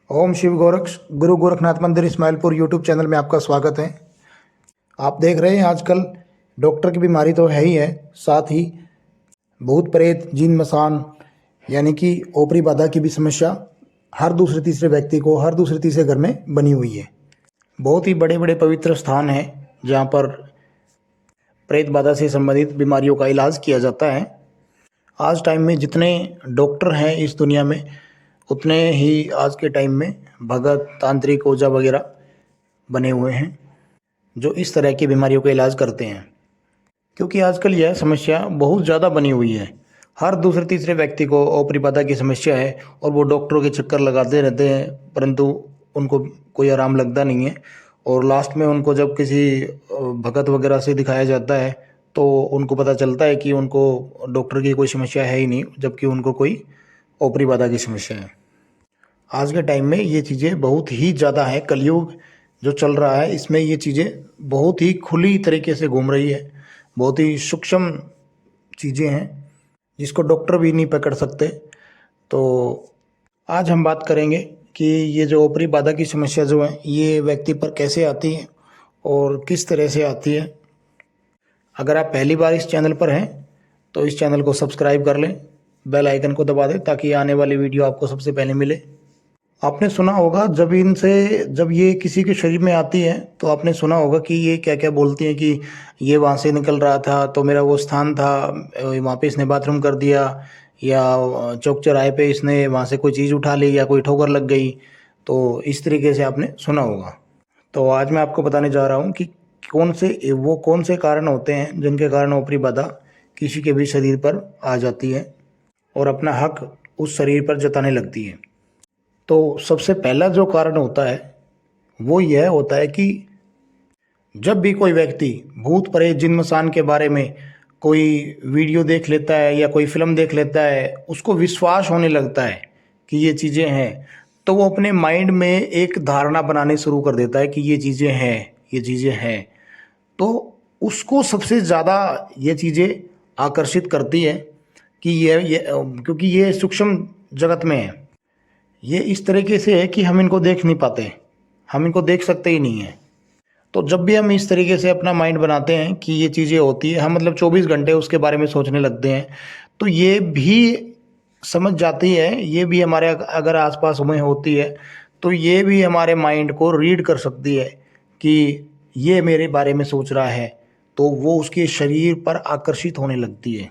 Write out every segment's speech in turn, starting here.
ओम शिव गोरक्ष गुरु गोरखनाथ मंदिर Ismailpur YouTube channel में आपका स्वागत है। आप देख रहे हैं आजकल डॉक्टर की बीमारी तो है ही है, साथ ही भूत प्रेत जिन मसान यानी कि ओपरी बाधा की भी समस्या हर दूसरे तीसरे व्यक्ति को हर दूसरे तीसरे घर में बनी हुई है। बहुत ही बड़े बड़े पवित्र स्थान हैं जहाँ पर प्रेत बाधा से संबंधित बीमारियों का इलाज किया जाता है। आज टाइम में जितने डॉक्टर हैं इस दुनिया में उतने ही आज के टाइम में भगत तांत्रिक ओझा वगैरह बने हुए हैं जो इस तरह की बीमारियों का इलाज करते हैं। क्योंकि आजकल यह समस्या बहुत ज़्यादा बनी हुई है, हर दूसरे तीसरे व्यक्ति को ओपरी बाधा की समस्या है और वो डॉक्टरों के चक्कर लगाते रहते हैं, परंतु उनको कोई आराम लगता नहीं है। और लास्ट में उनको जब किसी भगत वगैरह से दिखाया जाता है तो उनको पता चलता है कि उनको डॉक्टर की कोई समस्या है ही नहीं, जबकि उनको कोई ओपरी बाधा की समस्या है। आज के टाइम में ये चीज़ें बहुत ही ज़्यादा है। कलयुग जो चल रहा है इसमें ये चीज़ें बहुत ही खुली तरीके से घूम रही है, बहुत ही सूक्ष्म चीज़ें हैं जिसको डॉक्टर भी नहीं पकड़ सकते। तो आज हम बात करेंगे कि ये जो ओपरी बाधा की समस्या जो है ये व्यक्ति पर कैसे आती है और किस तरह से आती है। अगर आप पहली बार इस चैनल पर हैं तो इस चैनल को सब्सक्राइब कर लें, बेल आइकन को दबा दें ताकि आने वाली वीडियो आपको सबसे पहले मिले। आपने सुना होगा जब ये किसी के शरीर में आती है तो आपने सुना होगा कि ये क्या क्या बोलती हैं कि ये वहाँ से निकल रहा था तो मेरा वो स्थान था, वहाँ पे इसने बाथरूम कर दिया, या चौक चौराहे पे इसने वहाँ से कोई चीज़ उठा ली या कोई ठोकर लग गई। तो इस तरीके से आपने सुना होगा। तो आज मैं आपको बताने जा रहा हूँ कि कौन से कारण होते हैं जिनके कारण ओपरी बाधा किसी के भी शरीर पर आ जाती है और अपना हक उस शरीर पर जताने लगती है। तो सबसे पहला जो कारण होता है वो यह होता है कि जब भी कोई व्यक्ति भूत प्रेत जिन मसान के बारे में कोई वीडियो देख लेता है या कोई फिल्म देख लेता है, उसको विश्वास होने लगता है कि ये चीज़ें हैं, तो वो अपने माइंड में एक धारणा बनाने शुरू कर देता है कि ये चीज़ें हैं, ये चीज़ें हैं। तो उसको सबसे ज़्यादा ये चीज़ें आकर्षित करती है कि ये क्योंकि ये सूक्ष्म जगत में है। ये इस तरीके से है कि हम इनको देख नहीं पाते, हम इनको देख सकते ही नहीं हैं। तो जब भी हम इस तरीके से अपना माइंड बनाते हैं कि ये चीज़ें होती है, हम मतलब 24 घंटे उसके बारे में सोचने लगते हैं, तो ये भी समझ जाती है, ये भी हमारे अगर आसपास में होती है तो ये भी हमारे माइंड को रीड कर सकती है कि ये मेरे बारे में सोच रहा है, तो वो उसके शरीर पर आकर्षित होने लगती है।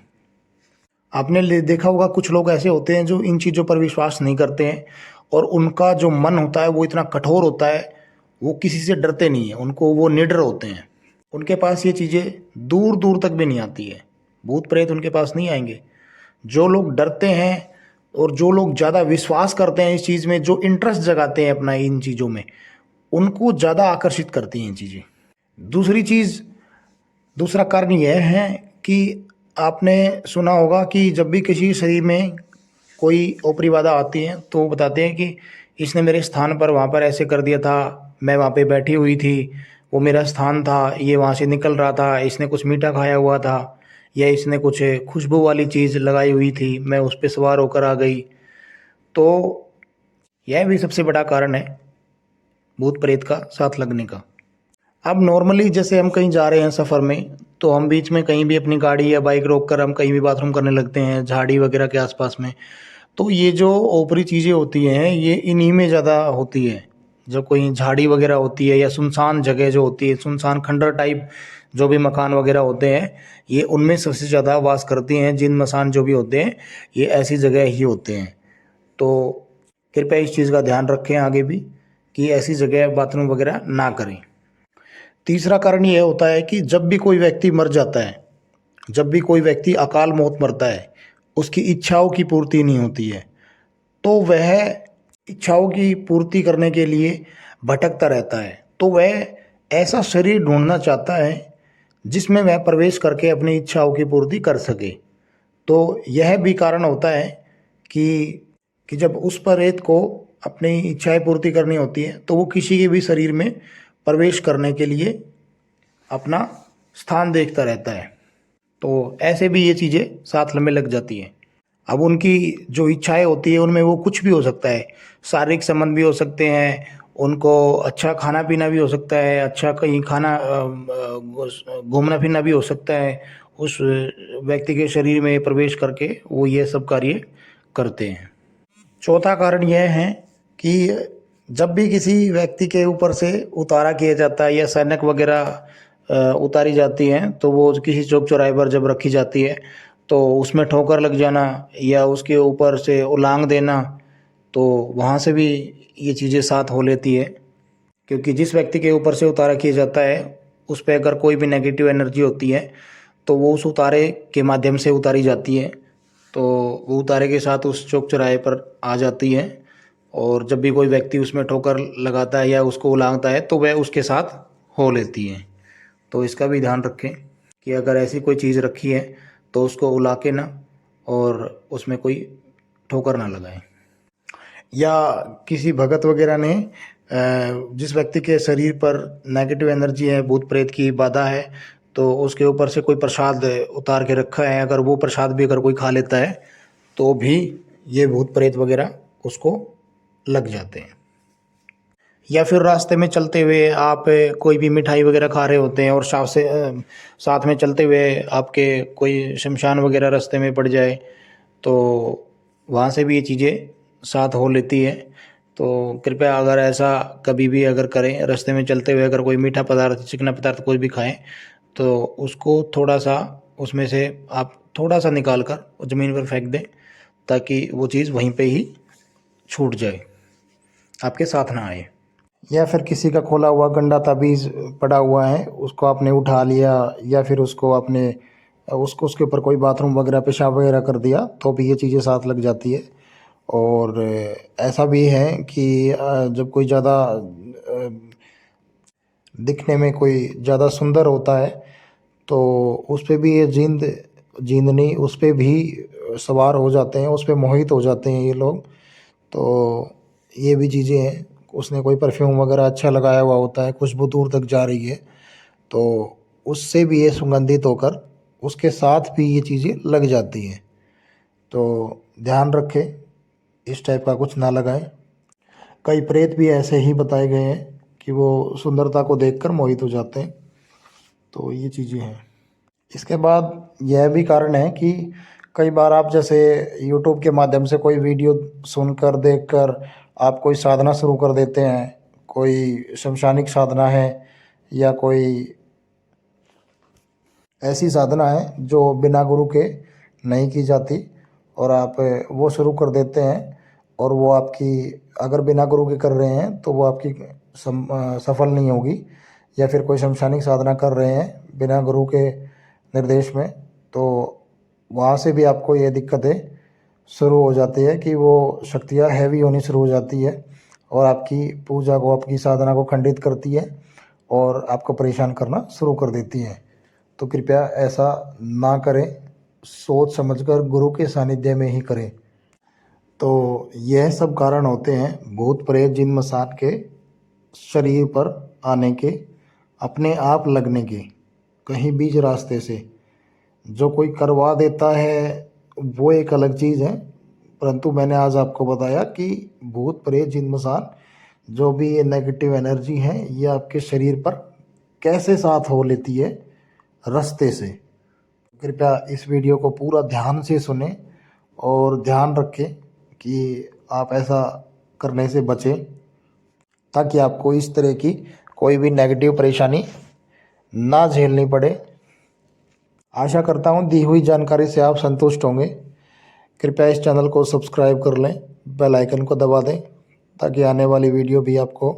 आपने देखा होगा कुछ लोग ऐसे होते हैं जो इन चीज़ों पर विश्वास नहीं करते हैं और उनका जो मन होता है वो इतना कठोर होता है, वो किसी से डरते नहीं है, उनको वो निडर होते हैं। उनके पास ये चीज़ें दूर दूर तक भी नहीं आती है, भूत प्रेत उनके पास नहीं आएंगे। जो लोग डरते हैं और जो लोग ज़्यादा विश्वास करते हैं इस चीज़ में, जो इंटरेस्ट जगाते हैं अपना इन चीज़ों में, उनको ज़्यादा आकर्षित करती हैं चीज़ें। दूसरा कारण यह है कि आपने सुना होगा कि जब भी किसी शरीर में कोई ओपरी बाधा आती है तो वो बताते हैं कि इसने मेरे स्थान पर वहाँ पर ऐसे कर दिया था, मैं वहाँ पे बैठी हुई थी, वो मेरा स्थान था, ये वहाँ से निकल रहा था, इसने कुछ मीठा खाया हुआ था या इसने कुछ खुशबू वाली चीज़ लगाई हुई थी, मैं उस पर सवार होकर आ गई। तो यह भी सबसे बड़ा कारण है भूत प्रेत का साथ लगने का। अब नॉर्मली जैसे हम कहीं जा रहे हैं सफ़र में, तो हम बीच में कहीं भी अपनी गाड़ी या बाइक रोक कर हम कहीं भी बाथरूम करने लगते हैं झाड़ी वगैरह के आसपास में। तो ये जो ऊपरी चीज़ें होती हैं ये इन्हीं में ज़्यादा होती है। जब कोई झाड़ी वगैरह होती है या सुनसान जगह जो होती है, सुनसान खंडर टाइप जो भी मकान वगैरह होते हैं, ये उनमें सबसे ज़्यादा वास करती हैं। जिन मसान जो भी होते हैं ये ऐसी जगह ही होते हैं। तो कृपया इस चीज़ का ध्यान रखें आगे भी कि ऐसी जगह बाथरूम वगैरह ना करें। तीसरा कारण यह होता है कि जब भी कोई व्यक्ति मर जाता है, जब भी कोई व्यक्ति अकाल मौत मरता है, उसकी इच्छाओं की पूर्ति नहीं होती है, तो वह इच्छाओं की पूर्ति करने के लिए भटकता रहता है। तो वह ऐसा शरीर ढूंढना चाहता है जिसमें वह प्रवेश करके अपनी इच्छाओं की पूर्ति कर सके। तो यह भी कारण होता है कि जब उस प्रेत को अपनी इच्छाएं पूर्ति करनी होती है तो वो किसी के भी शरीर में प्रवेश करने के लिए अपना स्थान देखता रहता है। तो ऐसे भी ये चीज़ें साथ में लग जाती हैं। अब उनकी जो इच्छाएं होती है उनमें वो कुछ भी हो सकता है, शारीरिक संबंध भी हो सकते हैं, उनको अच्छा खाना पीना भी हो सकता है, अच्छा कहीं घूमना फिरना भी हो सकता है। उस व्यक्ति के शरीर में प्रवेश करके वो ये सब कार्य करते हैं। चौथा कारण यह है कि जब भी किसी व्यक्ति के ऊपर से उतारा किया जाता है या सैनिक वगैरह उतारी जाती हैं, तो वो किसी चौक चौराहे पर जब रखी जाती है तो उसमें ठोकर लग जाना या उसके ऊपर से उलांग देना, तो वहाँ से भी ये चीज़ें साथ हो लेती है। क्योंकि जिस व्यक्ति के ऊपर से उतारा किया जाता है उस पर अगर कोई भी नेगेटिव एनर्जी होती है तो वो उस उतारे के माध्यम से उतारी जाती है, तो वो उतारे के साथ उस चौक चौराहे पर आ जाती है। और जब भी कोई व्यक्ति उसमें ठोकर लगाता है या उसको उलांगता है तो वह उसके साथ हो लेती है। तो इसका भी ध्यान रखें कि अगर ऐसी कोई चीज़ रखी है तो उसको उला के ना और उसमें कोई ठोकर ना लगाएं। या किसी भगत वगैरह ने जिस व्यक्ति के शरीर पर नेगेटिव एनर्जी है, भूत प्रेत की बाधा है, तो उसके ऊपर से कोई प्रसाद उतार के रखा है, अगर वो प्रसाद भी अगर कोई खा लेता है तो भी ये भूत प्रेत वगैरह उसको लग जाते हैं। या फिर रास्ते में चलते हुए आप कोई भी मिठाई वगैरह खा रहे होते हैं और साथ में चलते हुए आपके कोई शमशान वगैरह रास्ते में पड़ जाए तो वहाँ से भी ये चीज़ें साथ हो लेती है। तो कृपया अगर ऐसा कभी भी अगर करें, रास्ते में चलते हुए अगर कोई मीठा पदार्थ, चिकना पदार्थ कोई भी खाएं तो उसको थोड़ा सा उसमें से आप थोड़ा सा निकाल कर ज़मीन पर फेंक दें, ताकि वो चीज़ वहीं पे ही छूट जाए, आपके साथ ना आए। या फिर किसी का खोला हुआ गंदा ताबीज़ पड़ा हुआ है, उसको आपने उठा लिया या फिर उसको आपने उसके ऊपर कोई बाथरूम वगैरह पेशाब वगैरह कर दिया तो भी ये चीज़ें साथ लग जाती है। और ऐसा भी है कि जब कोई ज़्यादा दिखने में कोई ज़्यादा सुंदर होता है तो उस पे भी ये जींदनी उस पे भी सवार हो जाते हैं, उस पे मोहित हो जाते हैं ये लोग। तो ये भी चीज़ें हैं, उसने कोई परफ्यूम वगैरह अच्छा लगाया हुआ होता है, खुशबू दूर तक जा रही है, तो उससे भी ये सुगंधित होकर उसके साथ भी ये चीज़ें लग जाती हैं। तो ध्यान रखें, इस टाइप का कुछ ना लगाएं। कई प्रेत भी ऐसे ही बताए गए हैं कि वो सुंदरता को देखकर मोहित हो जाते हैं। तो ये चीज़ें हैं। इसके बाद यह भी कारण है कि कई बार आप जैसे यूट्यूब के माध्यम से कोई वीडियो सुनकर देखकर आप कोई साधना शुरू कर देते हैं, कोई शमशानिक साधना है या कोई ऐसी साधना है जो बिना गुरु के नहीं की जाती, और आप वो शुरू कर देते हैं और वो आपकी अगर बिना गुरु के कर रहे हैं तो वो आपकी सफल नहीं होगी। या फिर कोई शमशानिक साधना कर रहे हैं बिना गुरु के निर्देश में, तो वहाँ से भी आपको ये दिक्कतें शुरू हो जाती है कि वो शक्तियाँ हैवी होनी शुरू हो जाती है और आपकी पूजा को, आपकी साधना को खंडित करती है और आपको परेशान करना शुरू कर देती है। तो कृपया ऐसा ना करें, सोच समझकर गुरु के सानिध्य में ही करें। तो यह सब कारण होते हैं भूत प्रेत जिन मसान के शरीर पर आने के, अपने आप लगने के, कहीं बीच रास्ते से। जो कोई करवा देता है वो एक अलग चीज़ है, परंतु मैंने आज आपको बताया कि भूत प्रेत जिन मसान जो भी ये नेगेटिव एनर्जी है ये आपके शरीर पर कैसे साथ हो लेती है रास्ते से। कृपया इस वीडियो को पूरा ध्यान से सुने और ध्यान रखें कि आप ऐसा करने से बचें, ताकि आपको इस तरह की कोई भी नेगेटिव परेशानी ना झेलनी पड़े। आशा करता हूँ दी हुई जानकारी से आप संतुष्ट होंगे। कृपया इस चैनल को सब्सक्राइब कर लें, बेल आइकन को दबा दें ताकि आने वाली वीडियो भी आपको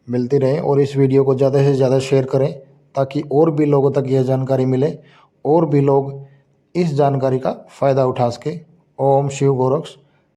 मिलती रहे, और इस वीडियो को ज़्यादा से ज़्यादा शेयर करें ताकि और भी लोगों तक यह जानकारी मिले और भी लोग इस जानकारी का फ़ायदा उठा सकें। ओम शिव गोरक्ष।